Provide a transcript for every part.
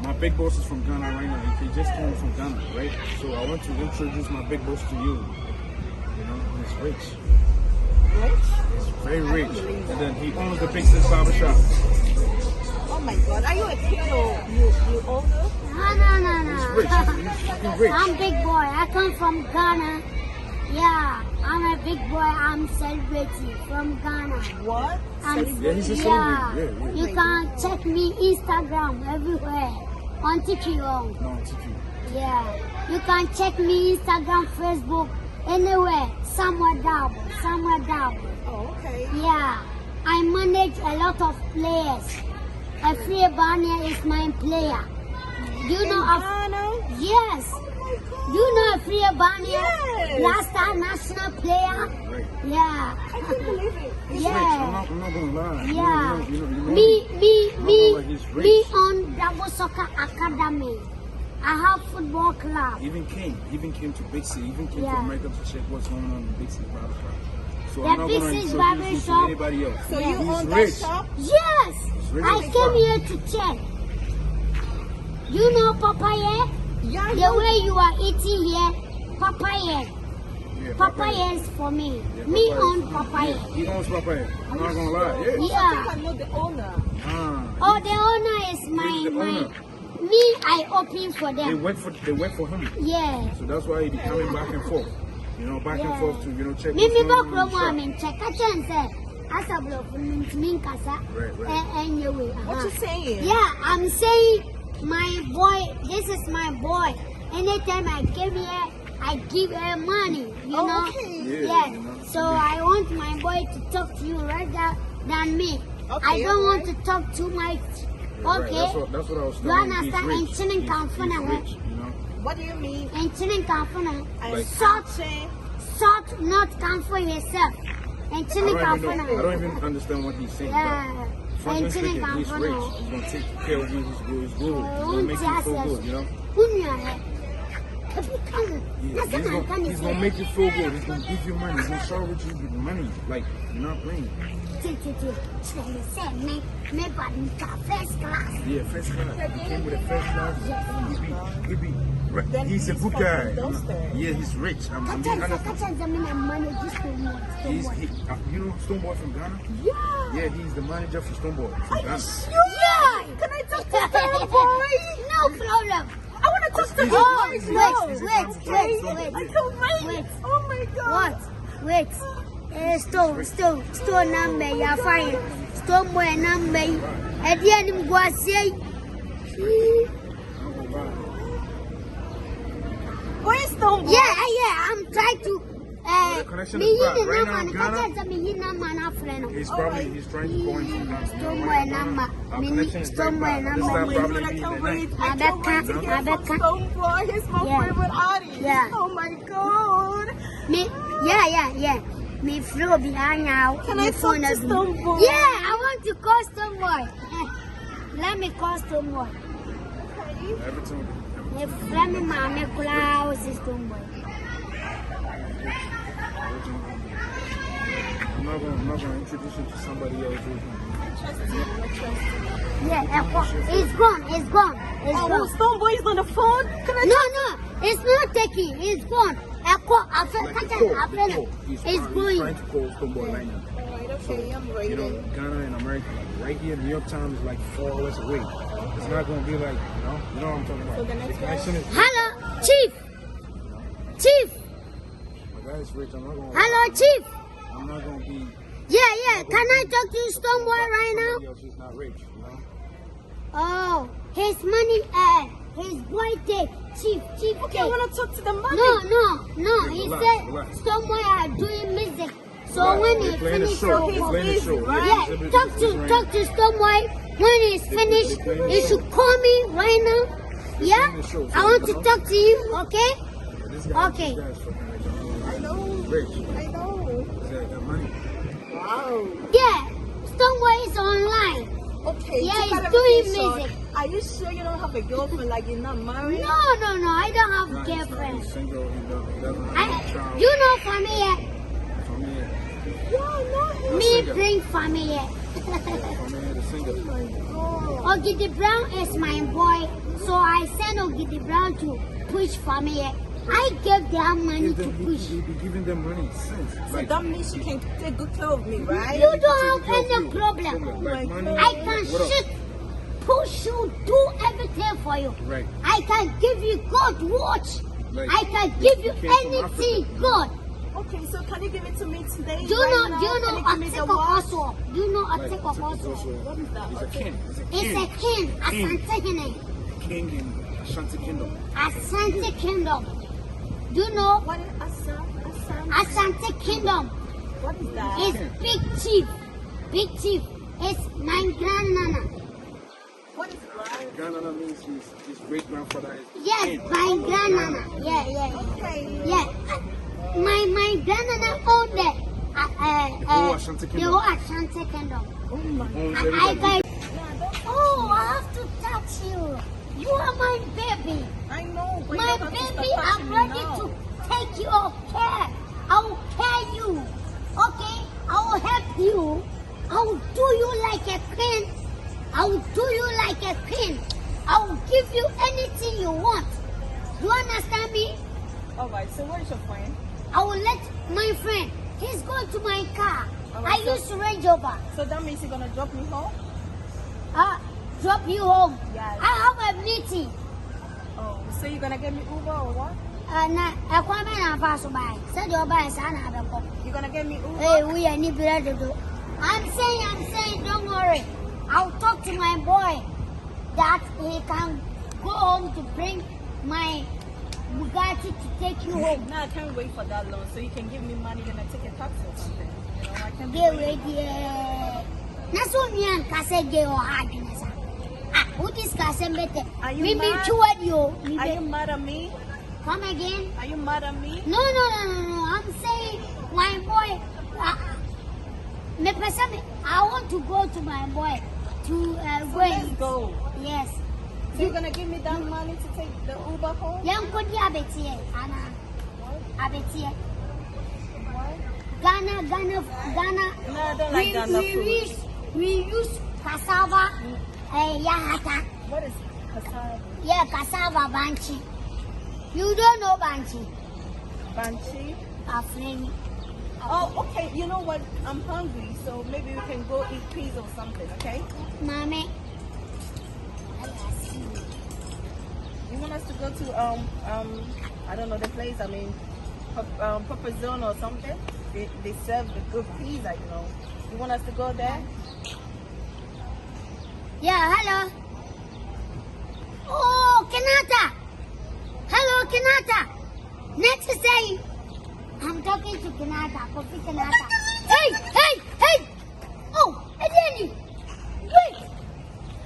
My big boss is from Ghana right now. He just came from Ghana, right? So I want to introduce my big boss to you. You know, he's rich. Rich? He's very rich. And then he owns the Big Sis barbershop. Oh my God, are you a kid or you older? No. He's rich. He's fucking rich. I'm big boy. I come from Ghana. Yeah, I'm a big boy. I'm celebrating from Ghana. What? Yeah, he's a celebrity. Yeah. You can check me Instagram everywhere. On TikTok. No, on TikTok. Yeah. You can check me Instagram, Facebook, anywhere. Yaw Dabo. Oh, okay. Yeah. I manage a lot of players. A free banner is my player. Do you know Ghana? Yes. Do you know a free banner? Yes. Last time national player? Right. Yeah. I can't believe it. He's Yeah. rich. I'm not gonna lie. Yeah. You know, Me on Dabo Soccer Academy. I have football club. Even came to Big City, even came to Yeah. America to check what's going on in Big City barbershop. So The I'm not Big gonna City introduce you to barbershop. anybody else. So you He's own rich. that shop? Yes. rich I as came fuck. here to check. You know papaya? Yeah, The way you are eating here, papaya. Yeah, Papaya is for me. Yeah, Me papaya. own papaya. Yeah, he owns papaya. I'm not gonna lie. Yeah. I think Yeah. I know the owner. Oh, the owner is He's my the owner. Me, I open for They them. work for him. Yeah. So that's why he be coming back and forth. You know, back and Yeah. forth to, you know, check Me what's going back on in from the shop. I mean check a chance. As a block min kasa. Right. Anyway. What you saying? Yeah, I'm saying my boy, this is my boy. Anytime I came here, I give her money, you Oh, know? okay. Yeah, Yes. you know. So I want my boy to talk to you rather than me. Okay, I don't want to alright. talk too much. Right, Okay? that's what I was You telling you. understand? He's And rich. chilling He's confident, rich, you know. What do you mean? And chilling confident. Like- Salt, not come for yourself. And I chilling don't confident. even understand what he's saying. Yeah. But frankly And chilling speaking, he's rich. confident. He's gonna take care of you. He's good. He's gonna make you feel good, you know. Yeah, he's gonna make you feel good. He's gonna give you money. He's gonna shower with you with money. Like, you're not playing. First class. Yeah, first class. He came with a first class. Then He's a he's good fucking guy. downstairs. Yeah, he's rich. I'm being honest. You know Stoneboy from Ghana? Yeah. Yeah, he's the manager for Stoneboy from Ghana. Yeah. Can I talk to Starboy? No problem. I want to talk to him Oh, right he's- now. he's- wait. I can't wait. Wait. Oh my God. What? Wait. Store number, you're fine. Store boy number. At the end, I'm going to say, Where's Starboy? yeah, I'm trying to. The connection is bad. Right now in Ghana, he's trying to go into Ghana. Stoneboy number. Our connection is very Stoneboy bad. This number. time Wait, probably I be can't the wait. night. I can't wait to hear from Rebecca. Starboy. He's my Yeah. favorite artist. Yeah. Oh my God. Yeah. Me flow behind now. Can I talk to Starboy? Yeah, I want to call Stoneboy. Let me call Stoneboy. Everything. Let me mama Klaus is Stoneboy. I'm not gonna introduce you to somebody else. Yeah, it's gone. Oh, Starboy is on the phone. Can I No, it's not taking. It's gone. It's He's going. trying to call Stoneboy right now. Alright, okay, I'm ready. You know, Ghana and America, like, right here, New York time is like 4 hours away. It's not gonna be like, you know what I'm talking about. So the next connection is Hello, Chief. my guy is rich. I'm not gonna. Hello, Chief. I'm not gonna be. Yeah. Can I talk to Stoneboy right now? Somebody else who's not rich, you know. Oh, his money, his boy take. Chief Okay, I take. want to talk to the money. No. He Relax, said relax. Stoneboy are doing music. So when he They're playing the finish, show. he's They're playing the busy, show. right? yeah, talk to Stoneboy. When he's finished, he should call me right now. Yeah, I want to talk to you. Okay. This guy, Okay. This guy is fucking rich. I know. Rich. I know. He's got money. Wow. Yeah, Stoneboy is online. Okay. Yeah, to he's cut doing everything music. short, Are you sure you don't have a girlfriend? Like you're not married? No, I don't have Nah, a he's not. girlfriend. He's single. He doesn't have a child. You know family. From here. Yeah, no. Me single. bring family. From here to single. Oh my God. Okay, the Brown is my boy. want Giddy Brown to push for me. I gave them money to push. You be giving them money since. So that means she can take good care of me, right? You don't have any problem. Like money, I can what else? shoot, push you, do everything for you. Right. I can give you good watch. Like, I can give you came from anything Africa. good. Okay, so can you give it to me today? Do you right know, now? do you know Can a you give me tick the of watch? also? Do you know a Like, tick of also? What is that? It's a king. It's a king, a King. Santa King in Ashanti Kingdom. Asante Kingdom. Do you know What is Assam? Asante Kingdom? What is that? It's big chief. Big chief. It's my grandnana. What is that? Ghana means his great grandfather is Yes, king. my grandnana. Yeah. Okay. Yeah. My grandnana owned The whole Ashanti the Kingdom. whole Ashanti Kingdom. Oh my Owns I everybody. oh, I have to touch you. You are my baby. I know. But My you don't have to baby, stop I'm touching me ready now. to take your care. I will care you. Okay? I will help you. I will do you like a queen. I will do you like a queen. I will give you anything you want. Do you understand me? Alright, so where is your friend? I will let my friend. He's going to my car. Alright, I so- used to Range Rover. So that means you're gonna drop me home? Drop you home. Yes. I have a meeting. Oh, so you're gonna get me Uber or what? Na ekwame na pass by. Said your buy sana abeko. You're gonna get me Uber? Hey, we are nibira do. I'm saying, don't worry. I'll talk to my boy that he can go home to bring my Bugatti to take you home. No, I can't wait for that long. So you can give me money and I take a taxi or something. You know, I can't be Get waiting. ready. Naso mi an kase ge o hadinesa. Ah, who this kase mbete? Are you Me mad? chuad yo. Are you mad at me? Come again? Are you mad at me? No. I'm saying my boy. Me person, I want to go to my boy to So wait. let's go. Yes. So you're gonna give me that money to take the Uber home? Young could be abetie, Anna. Abetie. What? Ghana. No, I don't like Ghana food. We use cassava, yahata. What is cassava? Yeah, cassava banchi. You don't know banchi? Banshee? Afraid. Oh, okay. You know what? I'm hungry, so maybe we can go eat pizza or something, okay? Mame. You want us to go to I don't know the place. I mean, Papa Zone or something. They serve the good pizza, you know. You want us to go there? Yeah, hello. Oh, Kenata. Hello, Kenata. Next to say, I'm talking to Kenata, Kofi Kenata. Hey! Oh, Adeni. Wait.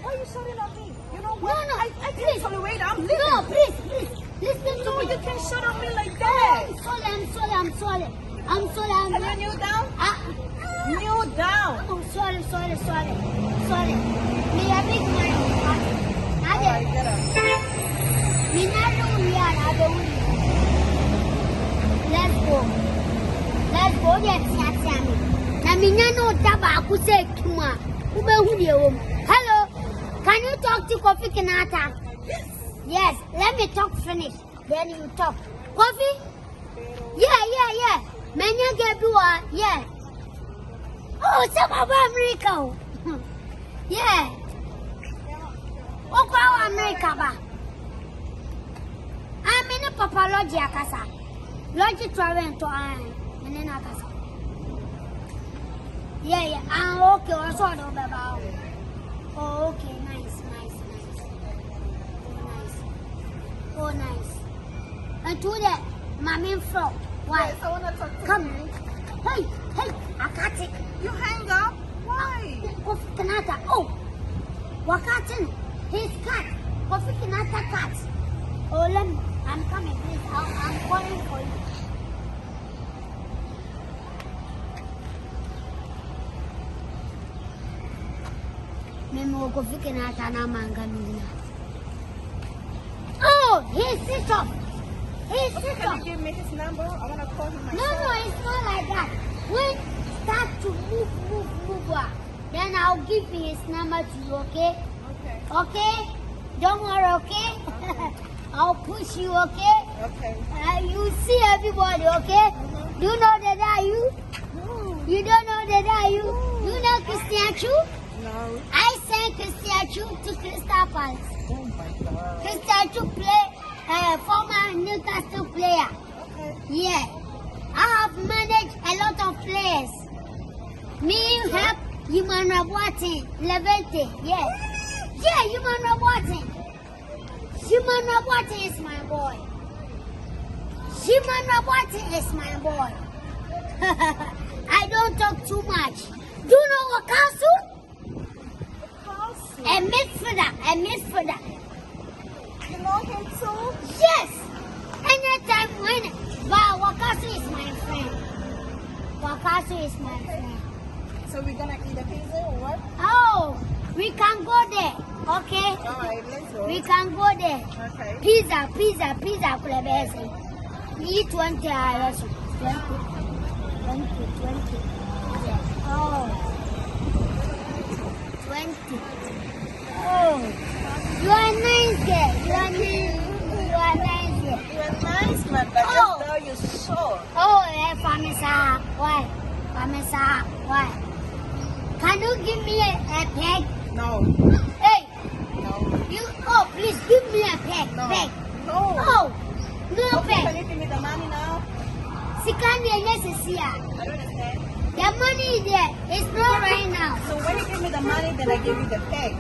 Why are you shouting at me? You know No, what? no, I please. can't tolerate. I'm leaving. No, please. Listen to No, me. you can't shout at me like that. I'm sorry. Can you kneel down? Kneel down. Oh, sorry. Me a big man. Alright, get up. Me not know we are Adwenkesie. Let's go. Yes. Na me no daba aku say tuma. Ube hu de wo. Hello. Can you talk to Kofi Kenata? Yes. Let me talk finish. Then you talk. Kofi? Yeah. Menya Gebua. Yeah. Oh, some of America. Yeah. Okwa America ba. I'm in a papa lodge akasa. Lodge travel to menena akasa. Yeah. Okay. Also no baba. Oh, okay. Nice. Oh, nice. And to that, my main floor. Why? Yes, I want to talk to Come. you. Hey, I got it. You hang up? Why? Kofi Kenata. Oh, Wakatin. His cat. Kofi Kenata cat. Oh, I'm coming, please. I'm calling for you. Memo Kofi Kenata na mangamina. Oh, his sister. Can you give me his number? I want to call him myself. No, it's not like that. When start to move, then I'll give his number to you, okay? Okay. Okay? Don't worry, okay? I'll push you, okay? Okay. You see everybody, okay? Do you know that are you? You don't know that are you? You know Christian Chu? No. I sent Christian Chu to Crystal Palace. Oh my God. Christian Chu play former Newcastle player. Okay. Yeah. I have managed a lot of players. Me help human roboting, Levante. Yes. Yeah, human roboting. Human roboting is my boy. Human roboting is my boy. I don't talk too much. Do you know what castle? A midfielder. You know him too? Yes. Anytime when Wakasu is my friend. Wakasu is my friend. So we're gonna eat a pizza or what? Oh, we can go there. Okay. Alright, let's go. We can go there. Okay. Pizza. Kulebesi. We eat 20 hours. 20. Oh. 20. Oh. You are nice girl. You are nice girl. You're a nice man, but Oh. just now you're short. Oh, Famisa. Why? Can you give me a peg? No. Hey, No. please give me a peg. No. Peg. No. Oh, no Okay, can peg. you give me the money now? Sikandi and yes, I don't understand. the money is there. It's not right now. So when you give me the money, then I give you the peg.